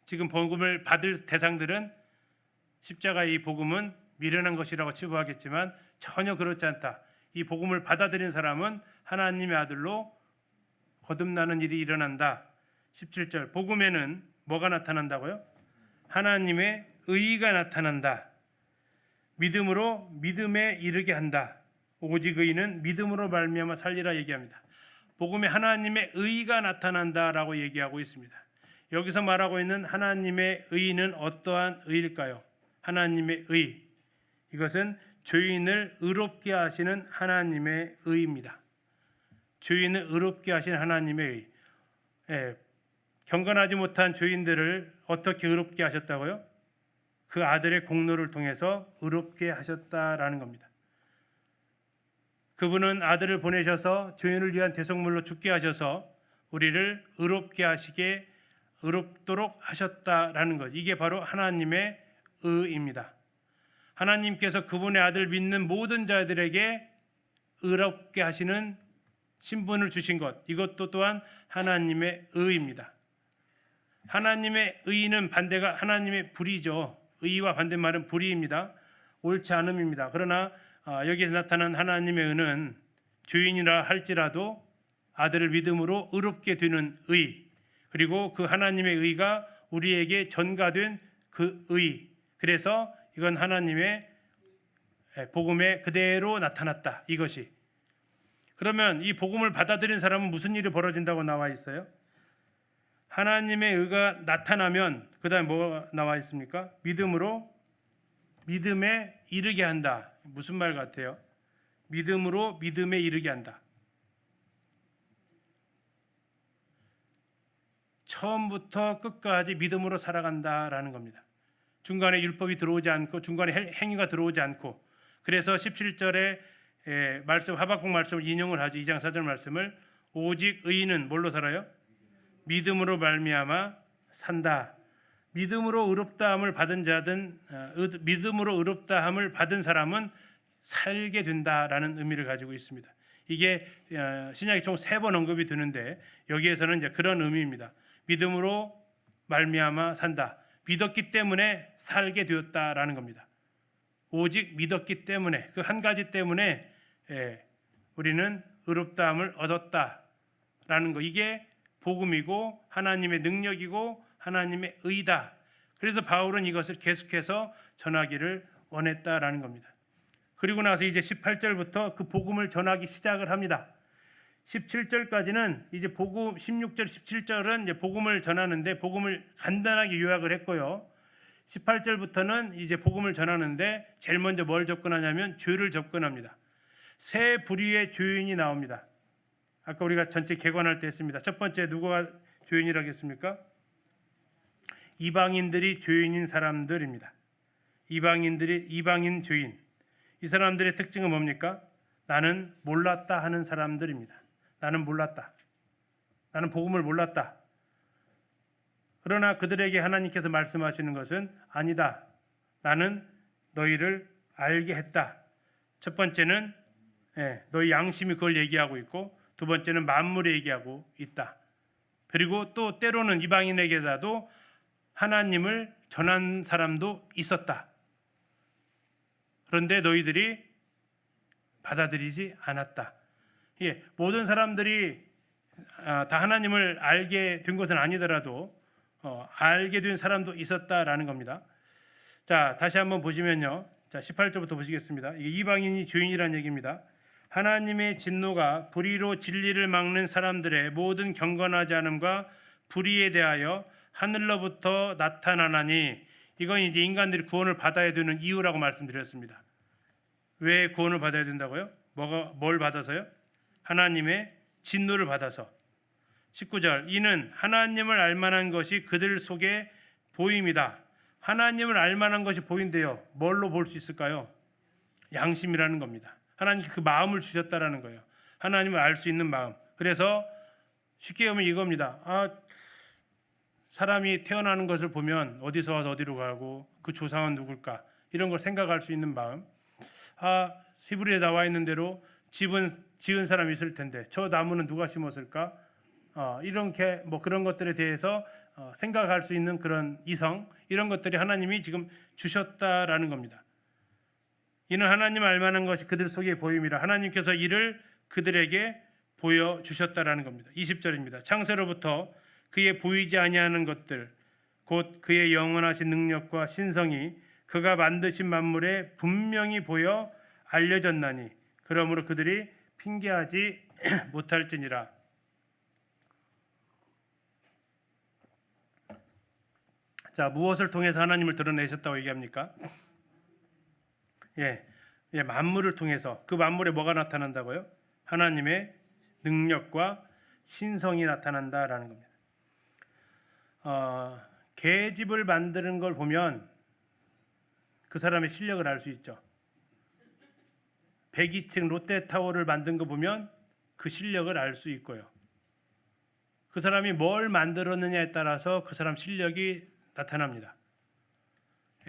[SPEAKER 1] 지금 복음을 받을 대상들은 십자가의 이 복음은 미련한 것이라고 치부하겠지만 전혀 그렇지 않다. 이 복음을 받아들인 사람은 하나님의 아들로 거듭나는 일이 일어난다. 17절 복음에는 뭐가 나타난다고요? 하나님의 의의가 나타난다. 믿음으로 믿음에 이르게 한다. 오직 의인은 믿음으로 말미암아 살리라 얘기합니다. 복음에 하나님의 의의가 나타난다라고 얘기하고 있습니다. 여기서 말하고 있는 하나님의 의의는 어떠한 의일까요? 하나님의 의. 이것은 죄인을 의롭게 하시는 하나님의 의입니다. 죄인을 의롭게 하시는 하나님의 의. 경건하지 못한 죄인들을 어떻게 의롭게 하셨다고요? 그 아들의 공로를 통해서 의롭게 하셨다라는 겁니다. 그분은 아들을 보내셔서 죄인을 위한 대속물로 죽게 하셔서 우리를 의롭게 하시게 의롭도록 하셨다라는 것. 이게 바로 하나님의 의입니다. 하나님께서 그분의 아들 믿는 모든 자들에게 의롭게 하시는 신분을 주신 것. 이것도 또한 하나님의 의입니다. 하나님의 의는 반대가 하나님의 불의죠. 의와 반대말은 불의입니다. 옳지 않음입니다. 그러나 여기서 나타난 하나님의 의는 죄인이라 할지라도 아들을 믿음으로 의롭게 되는 의, 그리고 그 하나님의 의가 우리에게 전가된 그 의. 그래서 이건 하나님의 복음에 그대로 나타났다. 이것이. 그러면 이 복음을 받아들인 사람은 무슨 일이 벌어진다고 나와 있어요? 하나님의 의가 나타나면 그 다음에 뭐가 나와 있습니까? 믿음으로 믿음에 이르게 한다. 무슨 말 같아요? 믿음으로 믿음에 이르게 한다. 처음부터 끝까지 믿음으로 살아간다라는 겁니다. 중간에 율법이 들어오지 않고 중간에 행위가 들어오지 않고, 그래서 17절에 말씀 하박국 말씀을 인용을 하죠. 2장 4절 말씀을 오직 의인은 뭘로 살아요? 믿음으로 말미암아 산다. 믿음으로 의롭다함을 받은 자든 믿음으로 의롭다함을 받은 사람은 살게 된다라는 의미를 가지고 있습니다. 이게 신약에 총 3번 언급이 되는데 여기에서는 이제 그런 의미입니다. 믿음으로 말미암아 산다. 믿었기 때문에 살게 되었다라는 겁니다. 오직 믿었기 때문에, 그 한 가지 때문에 우리는 의롭다함을 얻었다라는 거. 이게 복음이고 하나님의 능력이고 하나님의 의다. 그래서 바울은 이것을 계속해서 전하기를 원했다라는 겁니다. 그리고 나서 이제 18절부터 그 복음을 전하기 시작을 합니다. 17절까지는 이제 복음, 16절, 17절은 이제 복음을 전하는데 복음을 간단하게 요약을 했고요. 18절부터는 이제 복음을 전하는데 제일 먼저 뭘 접근하냐면 죄를 접근합니다. 세 부류의 죄인이 나옵니다. 아까 우리가 전체 개관할 때 했습니다. 첫 번째 누가 죄인이라고 했습니까? 이방인들이 죄인인 사람들입니다. 이방인 죄인. 이 사람들의 특징은 뭡니까? 나는 몰랐다 하는 사람들입니다. 나는 몰랐다. 나는 복음을 몰랐다. 그러나 그들에게 하나님께서 말씀하시는 것은 아니다. 나는 너희를 알게 했다. 첫 번째는 너희 양심이 그걸 얘기하고 있고, 두 번째는 만물이 얘기하고 있다. 그리고 또 때로는 이방인에게라도 하나님을 전한 사람도 있었다. 그런데 너희들이 받아들이지 않았다. 모든 사람들이 다 하나님을 알게 된 것은 아니더라도 알게 된 사람도 있었다라는 겁니다. 자, 다시 한번 보시면요. 자, 18절부터 보시겠습니다. 이게 이방인이 죄인이라는 얘기입니다. 하나님의 진노가 불의로 진리를 막는 사람들의 모든 경건하지 않음과 불의에 대하여 하늘로부터 나타나나니, 이건 이제 인간들이 구원을 받아야 되는 이유라고 말씀드렸습니다. 왜 구원을 받아야 된다고요? 뭘 받아서요? 하나님의 진노를 받아서. 19절, 이는 하나님을 알만한 것이 그들 속에 보임이다. 하나님을 알만한 것이 보인대요. 뭘로 볼 수 있을까요? 양심이라는 겁니다. 하나님께 그 마음을 주셨다라는 거예요. 하나님을 알 수 있는 마음. 그래서 쉽게 보면 이겁니다. 사람이 태어나는 것을 보면 어디서 와서 어디로 가고 그 조상은 누굴까, 이런 걸 생각할 수 있는 마음. 히브리에 나와 있는 대로 집은 지은 사람이 있을 텐데 저 나무는 누가 심었을까? 이렇게 그런 것들에 대해서 생각할 수 있는 그런 이성, 이런 것들이 하나님이 지금 주셨다라는 겁니다. 이는 하나님 알만한 것이 그들 속에 보임이라. 하나님께서 이를 그들에게 보여주셨다라는 겁니다. 20절입니다. 창세로부터 그의 보이지 아니하는 것들, 곧 그의 영원하신 능력과 신성이 그가 만드신 만물에 분명히 보여 알려졌나니, 그러므로 그들이 핑계하지 못할지니라. 자, 무엇을 통해서 하나님을 드러내셨다고 얘기합니까? 만물을 통해서. 그 만물에 뭐가 나타난다고요? 하나님의 능력과 신성이 나타난다라는 겁니다. 개집을 만드는 걸 보면 그 사람의 실력을 알 수 있죠. 102층 롯데타워를 만든 거 보면 그 실력을 알 수 있고요. 그 사람이 뭘 만들었느냐에 따라서 그 사람 실력이 나타납니다.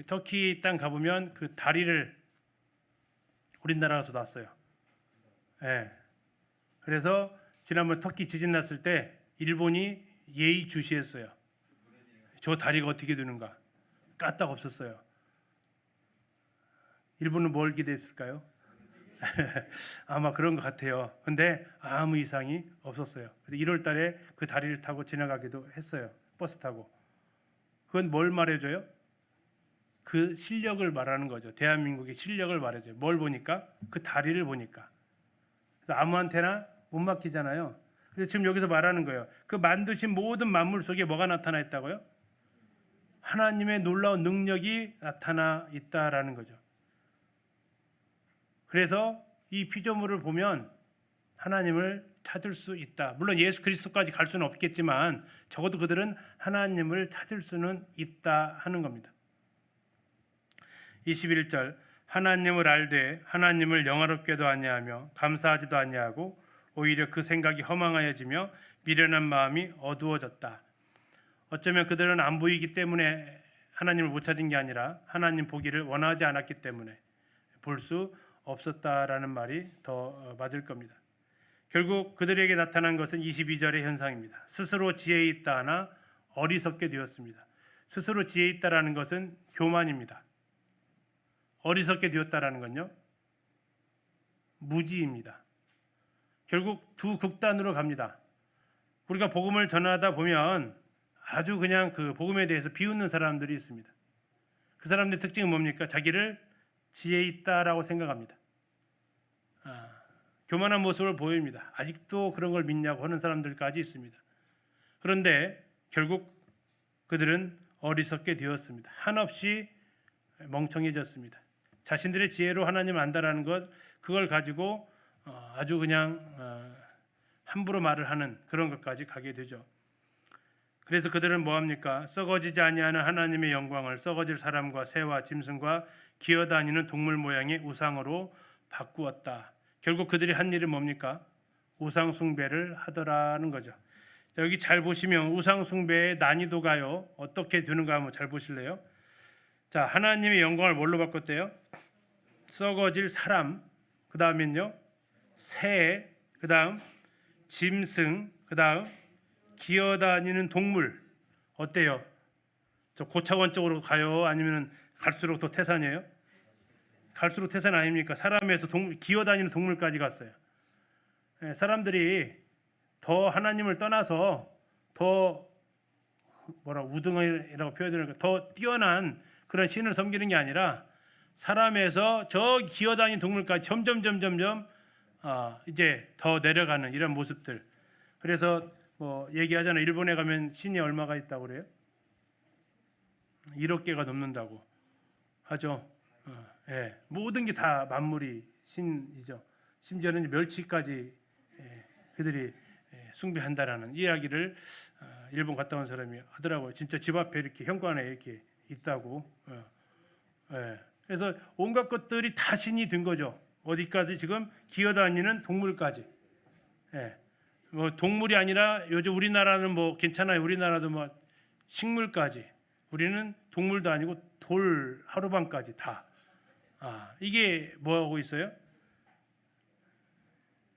[SPEAKER 1] 터키 땅 가보면 그 다리를 우리나라에서 놨어요. 그래서 지난번 터키 지진 났을 때 일본이 예의주시했어요. 저 다리가 어떻게 되는가? 까딱 없었어요. 일본은 뭘 기대했을까요? 아마 그런 것 같아요. 근데 아무 이상이 없었어요. 1월 달에 그 다리를 타고 지나가기도 했어요. 버스 타고. 그건 뭘 말해줘요? 그 실력을 말하는 거죠. 대한민국의 실력을 말해줘요. 뭘 보니까? 그 다리를 보니까. 그래서 아무한테나 못 맡기잖아요. 그래서 지금 여기서 말하는 거예요. 그 만드신 모든 만물 속에 뭐가 나타나 있다고요? 하나님의 놀라운 능력이 나타나 있다라는 거죠. 그래서 이 피조물을 보면 하나님을 찾을 수 있다. 물론 예수 그리스도까지 갈 수는 없겠지만 적어도 그들은 하나님을 찾을 수는 있다 하는 겁니다. 21절, 하나님을 알되 하나님을 영화롭게도 아니하며 감사하지도 아니하고 오히려 그 생각이 허망하여지며 미련한 마음이 어두워졌다. 어쩌면 그들은 안 보이기 때문에 하나님을 못 찾은 게 아니라 하나님 보기를 원하지 않았기 때문에 볼 수 없었다라는 말이 더 맞을 겁니다. 결국 그들에게 나타난 것은 22절의 현상입니다. 스스로 지혜 있다 하나 어리석게 되었습니다. 스스로 지혜 있다라는 것은 교만입니다. 어리석게 되었다라는 건요, 무지입니다. 결국 두 극단으로 갑니다. 우리가 복음을 전하다 보면 아주 그냥 그 복음에 대해서 비웃는 사람들이 있습니다. 그 사람들의 특징은 뭡니까? 자기를 지혜 있다라고 생각합니다. 교만한 모습을 보입니다. 아직도 그런 걸 믿냐고 하는 사람들까지 있습니다. 그런데 결국 그들은 어리석게 되었습니다. 한없이 멍청해졌습니다. 자신들의 지혜로 하나님을 안다라는 것, 그걸 가지고 아주 그냥 함부로 말을 하는 그런 것까지 가게 되죠. 그래서 그들은 뭐합니까? 썩어지지 아니하는 하나님의 영광을 썩어질 사람과 새와 짐승과 기어다니는 동물 모양의 우상으로 바꾸었다. 결국 그들이 한 일은 뭡니까? 우상 숭배를 하더라는 거죠. 여기 잘 보시면 우상 숭배의 난이도가요, 어떻게 되는가 한번 잘 보실래요? 자, 하나님의 영광을 뭘로 바꿨대요? 썩어질 사람, 그 다음엔요 새, 그 다음 짐승, 그 다음 기어다니는 동물. 어때요? 저 고차원 쪽으로 가요? 아니면 갈수록 더 태산이에요? 갈수록 태산 아닙니까? 사람에서 기어다니는 동물까지 갔어요. 사람들이 더 하나님을 떠나서 더 우등이라고 표현하니까 더 뛰어난 그런 신을 섬기는 게 아니라 사람에서 저 기어다니는 동물까지 점점 이제 더 내려가는 이런 모습들. 그래서 뭐 얘기하잖아요. 일본에 가면 신이 얼마가 있다고 그래요? 1억 개가 넘는다고 하죠. 모든 게 다 만물이 신이죠. 심지어는 멸치까지 그들이 숭배한다라는 이야기를 일본 갔다 온 사람이 하더라고요. 진짜 집 앞에 이렇게 현관에 이렇게 있다고. 그래서 온갖 것들이 다 신이 된 거죠. 어디까지 지금 기어다니는 동물까지. 뭐 동물이 아니라 요즘 우리나라는 뭐 괜찮아요. 우리나라도 뭐 식물까지. 우리는 동물도 아니고 돌 하루방까지 다. 이게 뭐 하고 있어요?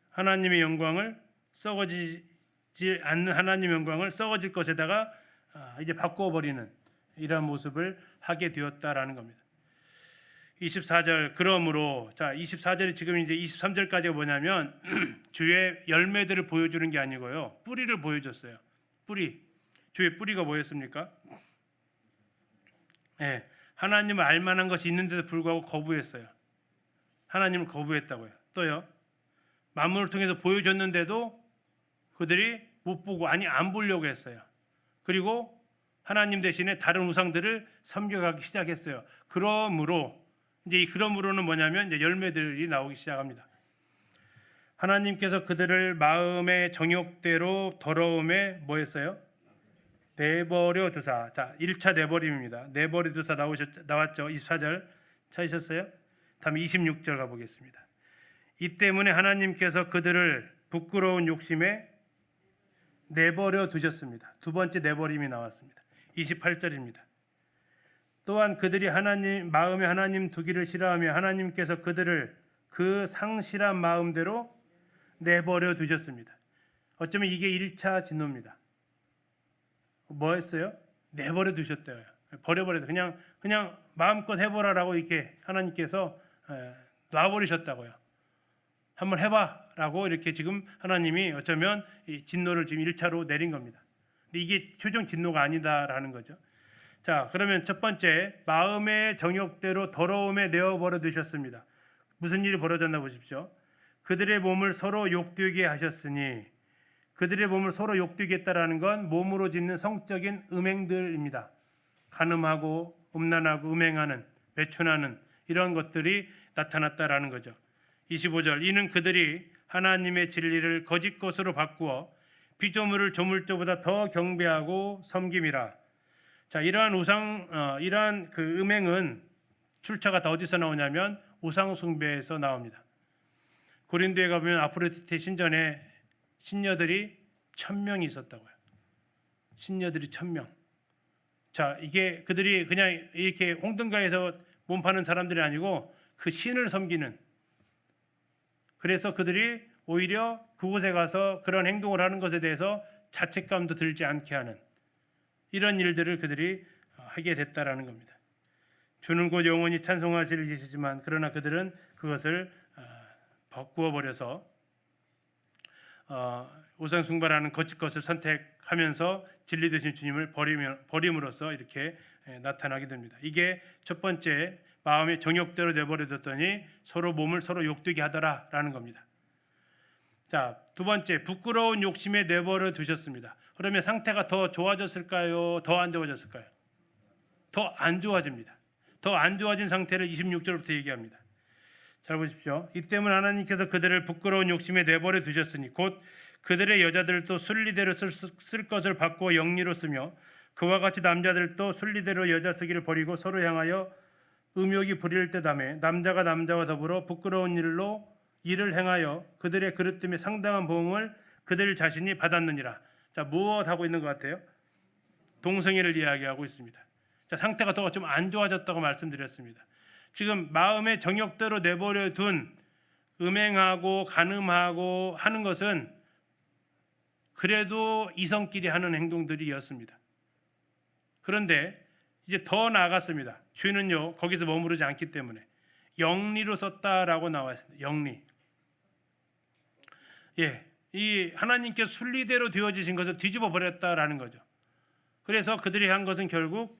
[SPEAKER 1] 하나님의 영광을 썩어지지 않는 하나님의 영광을 썩어질 것에다가 이제 바꾸어 버리는 이러한 모습을 하게 되었다라는 겁니다. 24절 그러므로 자 24절이 지금 이제 23절까지가 뭐냐면 주의 열매들을 보여주는 게 아니고요. 뿌리를 보여줬어요. 뿌리. 주의 뿌리가 뭐였습니까? 하나님을 알만한 것이 있는데도 불구하고 거부했어요. 하나님을 거부했다고요. 또요. 만물을 통해서 보여줬는데도 그들이 못 보고 안 보려고 했어요. 그리고 하나님 대신에 다른 우상들을 섬겨가기 시작했어요. 그러므로 이제 이 그러므로는 뭐냐면 이제 열매들이 나오기 시작합니다. 하나님께서 그들을 마음의 정욕대로 더러움에 뭐했어요? 내버려 두사. 자, 1차 내버림입니다. 내버려 두사 나왔죠? 24절 찾으셨어요? 다음 26절 가보겠습니다. 이 때문에 하나님께서 그들을 부끄러운 욕심에 내버려 두셨습니다. 두 번째 내버림이 나왔습니다. 28절입니다. 또한 그들이 마음에 하나님 두기를 싫어하며 하나님께서 그들을 그 상실한 마음대로 내버려 두셨습니다. 어쩌면 이게 1차 진노입니다. 뭐 했어요? 내버려 두셨대요. 버려버려서 그냥 마음껏 해보라라고 이렇게 하나님께서 놔버리셨다고요. 한번 해봐라고 이렇게 지금 하나님이 어쩌면 이 진노를 지금 1차로 내린 겁니다. 근데 이게 최종 진노가 아니다라는 거죠. 자, 그러면 첫 번째 마음의 정욕대로 더러움에 내어버려 두셨습니다. 무슨 일이 벌어졌나 보십시오. 그들의 몸을 서로 욕되게 하셨으니 그들의 몸을 서로 욕되게 했다라는 건 몸으로 짓는 성적인 음행들입니다. 간음하고 음란하고 음행하는 매춘하는 이런 것들이 나타났다라는 거죠. 25절 이는 그들이 하나님의 진리를 거짓 것으로 바꾸어 피조물을 조물조보다 더 경배하고 섬김이라. 자, 이러한 이러한 그 음행은 출처가 다 어디서 나오냐면 우상 숭배에서 나옵니다. 고린도에 가보면 아프로디테 신전에 신녀들이 1000명이 있었다고요. 신녀들이 1000명. 자, 이게 그들이 그냥 이렇게 홍등가에서 몸 파는 사람들이 아니고 그 신을 섬기는. 그래서 그들이 오히려 그곳에 가서 그런 행동을 하는 것에 대해서 자책감도 들지 않게 하는 이런 일들을 그들이 하게 됐다라는 겁니다. 주는 곧 영원히 찬송하실 이시지만 그러나 그들은 그것을 바꾸어 버려서 우상 숭배라는 거짓 것을 선택하면서 진리 되신 주님을 버림으로써 이렇게 나타나게 됩니다. 이게 첫 번째, 마음의 정욕대로 내버려뒀더니 서로 몸을 서로 욕되게 하더라라는 겁니다. 자, 두 번째, 부끄러운 욕심에 내버려 두셨습니다. 그러면 상태가 더 좋아졌을까요? 더 안 좋아졌을까요? 더 안 좋아집니다. 더 안 좋아진 상태를 26절부터 얘기합니다. 잘 보십시오. 이 때문에 하나님께서 그들을 부끄러운 욕심에 내버려 두셨으니 곧 그들의 여자들도 순리대로 쓸 것을 바꾸어 영리로 쓰며 그와 같이 남자들도 순리대로 여자 쓰기를 버리고 서로 향하여 음욕이 부릴 듯하며 남자가 남자와 더불어 부끄러운 일을 행하여 그들의 그릇됨에 상당한 보응을 그들 자신이 받았느니라. 자, 무엇 하고 있는 것 같아요? 동성애를 이야기하고 있습니다. 자, 상태가 더 좀 안 좋아졌다고 말씀드렸습니다. 지금 마음의 정욕대로 내버려 둔 음행하고 간음하고 하는 것은 그래도 이성끼리 하는 행동들이었습니다. 그런데 이제 더 나아갔습니다. 죄는요 거기서 머무르지 않기 때문에 영리로 썼다라고 나와 있습니다. 영리. 이 하나님께 순리대로 되어지신 것을 뒤집어 버렸다라는 거죠. 그래서 그들이 한 것은 결국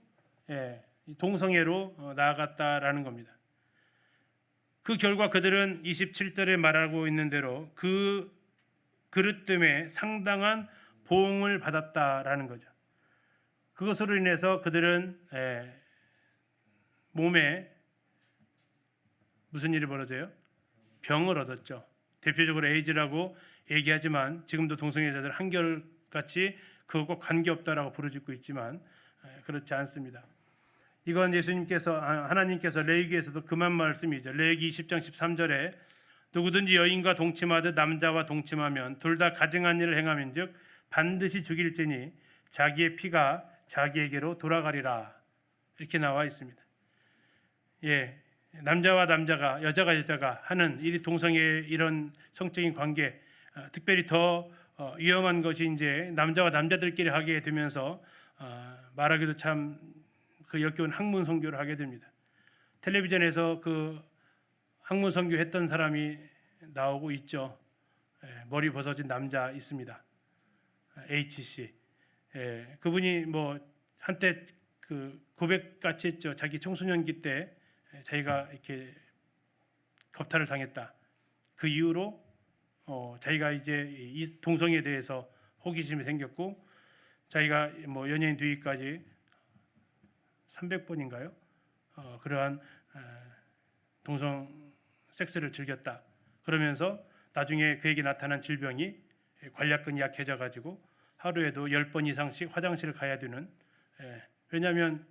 [SPEAKER 1] 동성애로 나아갔다라는 겁니다. 그 결과 그들은 27절에 말하고 있는 대로 그 그릇 때문에 상당한 보응을 받았다라는 거죠. 그것으로 인해서 그들은 몸에 무슨 일이 벌어져요? 병을 얻었죠. 대표적으로 에이즈라고 얘기하지만 지금도 동성애자들 한결같이 그것과 관계없다라고 부르짖고 있지만 그렇지 않습니다. 이건 하나님께서 레위기에서도 그만 말씀이죠. 레위기 20장 13절에 누구든지 여인과 동침하듯 남자와 동침하면 둘 다 가증한 일을 행하면즉 반드시 죽일지니 자기의 피가 자기에게로 돌아가리라. 이렇게 나와 있습니다. 남자와 남자가 여자가 여자가 하는 이 동성애 이런 성적인 관계, 특별히 더 위험한 것이 이제 남자와 남자들끼리 하게 되면서 말하기도 참 그 역겨운 학문 선교를 하게 됩니다. 텔레비전에서 그 학문 선교 했던 사람이 나오고 있죠. 머리 벗어진 남자 있습니다. H씨. 그분이 뭐 한때 그 고백같이 했죠. 자기 청소년기 때 자기가 이렇게 겁탈을 당했다. 그 이후로 자기가 이제 이 동성애에 대해서 호기심이 생겼고 자기가 뭐 연예인 되기까지 300번인가요? 그러한 동성 섹스를 즐겼다. 그러면서 나중에 그에게 나타난 질병이 관략근이 약해져 가지고 하루에도 10번 이상씩 화장실을 가야 되는, 왜냐하면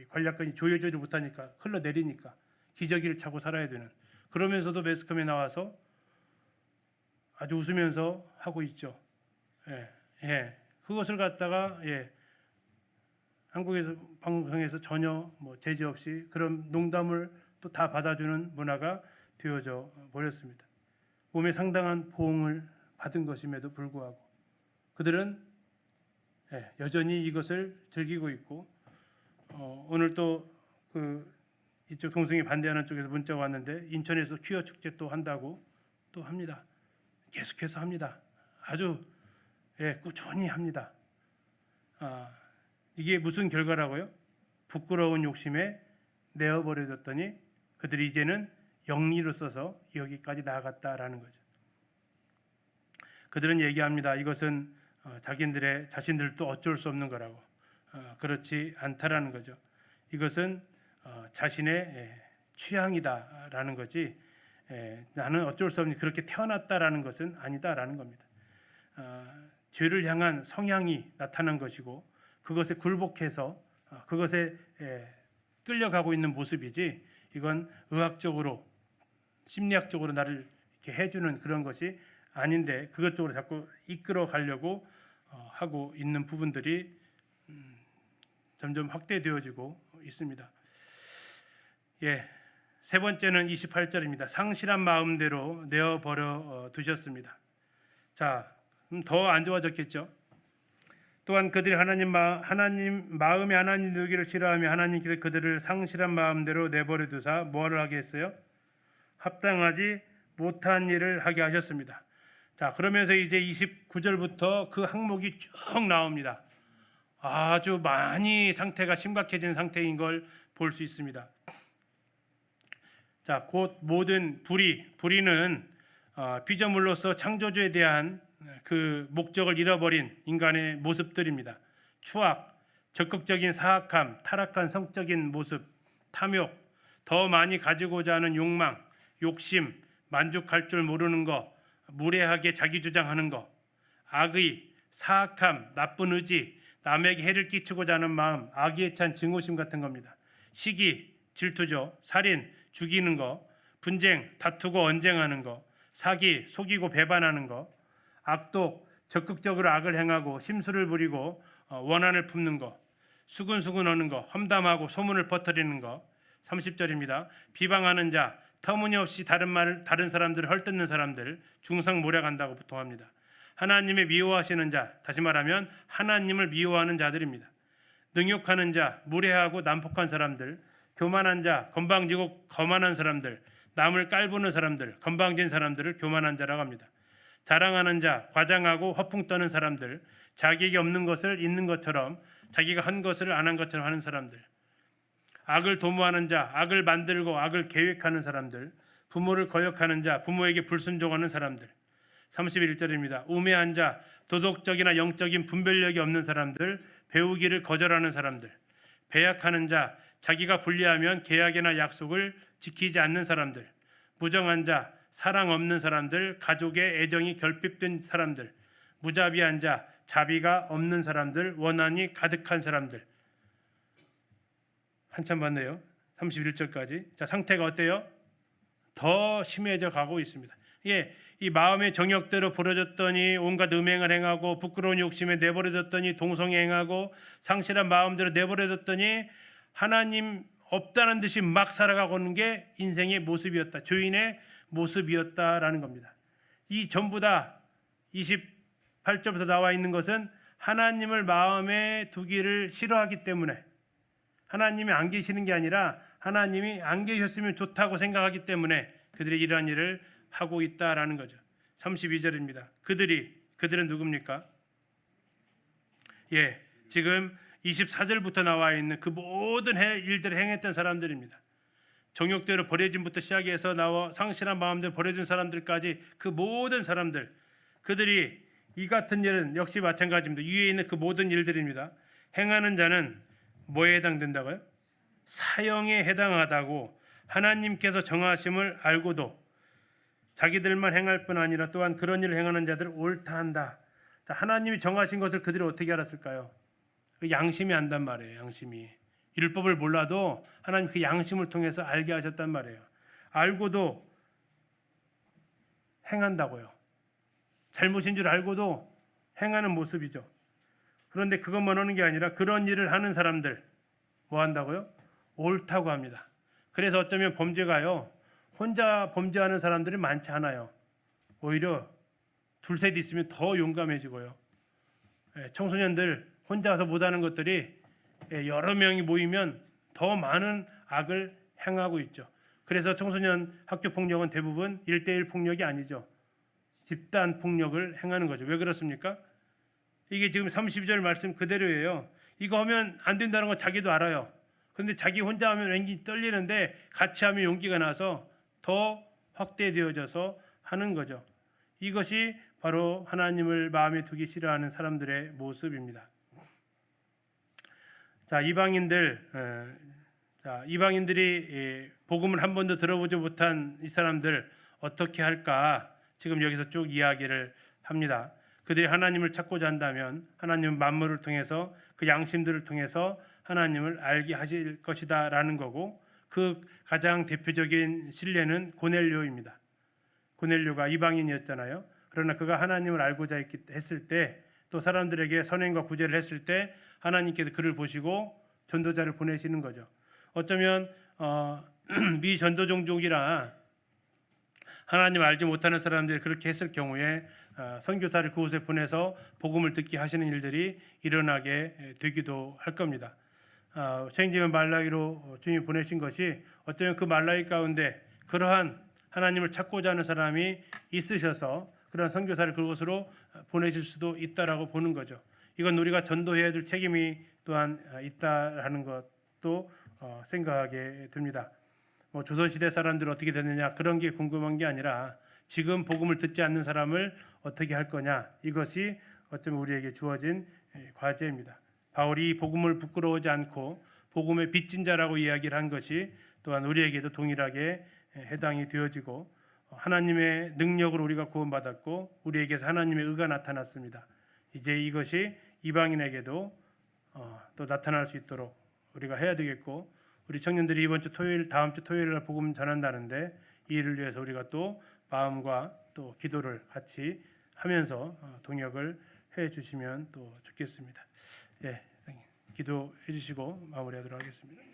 [SPEAKER 1] 관략근이 조여주지 못하니까 흘러내리니까 기저귀를 차고 살아야 되는, 그러면서도 매스컴에 나와서 아주 웃으면서 하고 있죠. 그것을 갖다가 한국에서 방송에서 전혀 뭐 제재 없이 그런 농담을 또 다 받아주는 문화가 되어져 버렸습니다. 몸에 상당한 보응을 받은 것임에도 불구하고 그들은 여전히 이것을 즐기고 있고, 오늘 또 이쪽 동성애 반대하는 쪽에서 문자가 왔는데 인천에서 퀴어 축제 또 한다고 또 합니다. 계속해서 합니다. 아주 꾸준히 합니다. 이게 무슨 결과라고요? 부끄러운 욕심에 내어버려졌더니 그들이 이제는 영리로 써서 여기까지 나아갔다라는 거죠. 그들은 얘기합니다. 이것은 자신들도 어쩔 수 없는 거라고. 그렇지 않다라는 거죠. 이것은 자신의 취향이다라는 거지, 나는 어쩔 수 없니 그렇게 태어났다라는 것은 아니다라는 겁니다. 죄를 향한 성향이 나타난 것이고 그것에 굴복해서 그것에 끌려가고 있는 모습이지, 이건 의학적으로 심리학적으로 나를 이렇게 해주는 그런 것이 아닌데 그것 쪽으로 자꾸 이끌어 가려고 하고 있는 부분들이 점점 확대되어지고 있습니다. 세 번째는 28절입니다. 상실한 마음대로 내어버려 두셨습니다. 자, 더 안 좋아졌겠죠. 또한 그들이 하나님 마음에 하나님 두기를 싫어하며 하나님께서 그들을 상실한 마음대로 내버려 두사 뭐를 하게 했어요? 합당하지 못한 일을 하게 하셨습니다. 자, 그러면서 이제 29절부터 그 항목이 쭉 나옵니다. 아주 많이 상태가 심각해진 상태인 걸 볼 수 있습니다. 자, 곧 모든 불의는 피조물로서 창조주에 대한 그 목적을 잃어버린 인간의 모습들입니다. 추악, 적극적인 사악함, 타락한 성적인 모습, 탐욕, 더 많이 가지고자 하는 욕망, 욕심, 만족할 줄 모르는 것, 무례하게 자기 주장하는 것, 악의, 사악함, 나쁜 의지, 남에게 해를 끼치고자 하는 마음, 악의에 찬 증오심 같은 겁니다. 시기, 질투죠. 살인, 죽이는 거, 분쟁, 다투고 언쟁하는 거, 사기, 속이고 배반하는 거, 악독, 적극적으로 악을 행하고 심술을 부리고 원한을 품는 거, 수근수근 하는 거, 험담하고 소문을 퍼뜨리는 거. 30절입니다. 비방하는 자, 터무니없이 다른 사람들을 헐뜯는 사람들, 중상모략한다고 보통 합니다. 하나님의 미워하시는 자, 다시 말하면 하나님을 미워하는 자들입니다. 능욕하는 자, 무례하고 난폭한 사람들, 교만한 자, 건방지고 거만한 사람들, 남을 깔보는 사람들, 건방진 사람들을 교만한 자라고 합니다. 자랑하는 자, 과장하고 허풍 떠는 사람들, 자기에게 없는 것을 있는 것처럼, 자기가 한 것을 안 한 것처럼 하는 사람들, 악을 도모하는 자, 악을 만들고 악을 계획하는 사람들, 부모를 거역하는 자, 부모에게 불순종하는 사람들. 31절입니다. 우매한 자, 도덕적이나 영적인 분별력이 없는 사람들, 배우기를 거절하는 사람들, 배약하는 자, 자기가 불리하면 계약이나 약속을 지키지 않는 사람들, 무정한 자, 사랑 없는 사람들, 가족의 애정이 결핍된 사람들, 무자비한 자, 자비가 없는 사람들, 원한이 가득한 사람들. 한참 봤네요. 31절까지. 자, 상태가 어때요? 더 심해져 가고 있습니다. 예, 이 마음의 정욕대로 부러졌더니 온갖 음행을 행하고 부끄러운 욕심에 내버려뒀더니 동성애 행하고 상실한 마음대로 내버려뒀더니 하나님 없다는 듯이 막 살아가고 있는 게 인생의 모습이었다. 죄인의 모습이었다라는 겁니다. 이 전부 다 28절부터 나와 있는 것은 하나님을 마음에 두기를 싫어하기 때문에, 하나님이 안 계시는 게 아니라 하나님이 안 계셨으면 좋다고 생각하기 때문에 그들이 이러한 일을 하고 있다라는 거죠. 32절입니다. 그들은 누굽니까? 예, 지금 24절부터 나와 있는 그 모든 일들을 행했던 사람들입니다. 정욕대로 버려짐부터 시작해서 나와 상실한 마음대로 버려진 사람들까지 그 모든 사람들, 그들이 이 같은 일은 역시 마찬가지입니다. 위에 있는 그 모든 일들입니다. 행하는 자는 뭐에 해당된다고요? 사형에 해당하다고 하나님께서 정하심을 알고도 자기들만 행할 뿐 아니라 또한 그런 일을 행하는 자들을 옳다 한다. 자, 하나님이 정하신 것을 그들이 어떻게 알았을까요? 양심이 안단 말이에요. 양심이. 율법을 몰라도 하나님 그 양심을 통해서 알게 하셨단 말이에요. 알고도 행한다고요. 잘못인 줄 알고도 행하는 모습이죠. 그런데 그것만 하는 게 아니라 그런 일을 하는 사람들 뭐 한다고요? 옳다고 합니다. 그래서 어쩌면 범죄가요, 혼자 범죄하는 사람들이 많지 않아요. 오히려 둘셋 있으면 더 용감해지고요. 청소년들 혼자서 못하는 것들이 여러 명이 모이면 더 많은 악을 행하고 있죠. 그래서 청소년 학교 폭력은 대부분 1대1 폭력이 아니죠. 집단 폭력을 행하는 거죠. 왜 그렇습니까? 이게 지금 32절 말씀 그대로예요. 이거 하면 안 된다는 거 자기도 알아요. 그런데 자기 혼자 하면 왠지 떨리는데 같이 하면 용기가 나서 더 확대되어져서 하는 거죠. 이것이 바로 하나님을 마음에 두기 싫어하는 사람들의 모습입니다. 자, 이방인들이 복음을 한 번도 들어보지 못한 이 사람들 어떻게 할까? 지금 여기서 쭉 이야기를 합니다. 그들이 하나님을 찾고자 한다면 하나님은 만물을 통해서 그 양심들을 통해서 하나님을 알게 하실 것이다라는 거고, 그 가장 대표적인 신뢰는 고넬료입니다. 고넬료가 이방인이었잖아요. 그러나 그가 하나님을 알고자 했을 때, 또 사람들에게 선행과 구제를 했을 때 하나님께서 그를 보시고 전도자를 보내시는 거죠. 어쩌면 미 전도 종족이라 하나님 알지 못하는 사람들이 그렇게 했을 경우에 선교사를 그곳에 보내서 복음을 듣게 하시는 일들이 일어나게 되기도 할 겁니다. 책임지는 말라기로 주님이 보내신 것이 어쩌면 그 말라기 가운데 그러한 하나님을 찾고자 하는 사람이 있으셔서 그런 선교사를 그곳으로 보내실 수도 있다라고 보는 거죠. 이건 우리가 전도해야 될 책임이 또한 있다라는 것도 생각하게 됩니다. 조선시대 사람들 어떻게 됐느냐 그런 게 궁금한 게 아니라 지금 복음을 듣지 않는 사람을 어떻게 할 거냐, 이것이 어쩌면 우리에게 주어진 과제입니다. 바울이 복음을 부끄러워하지 않고 복음의 빚진 자라고 이야기를 한 것이 또한 우리에게도 동일하게 해당이 되어지고, 하나님의 능력으로 우리가 구원받았고 우리에게서 하나님의 의가 나타났습니다. 이제 이것이 이방인에게도 또 나타날 수 있도록 우리가 해야 되겠고, 우리 청년들이 이번 주 토요일, 다음 주 토요일 날 복음 전한다는데 이 일을 위해서 우리가 또 마음과 또 기도를 같이 하면서 동역을 해 주시면 또 좋겠습니다. 예, 기도해 주시고 마무리하도록 하겠습니다.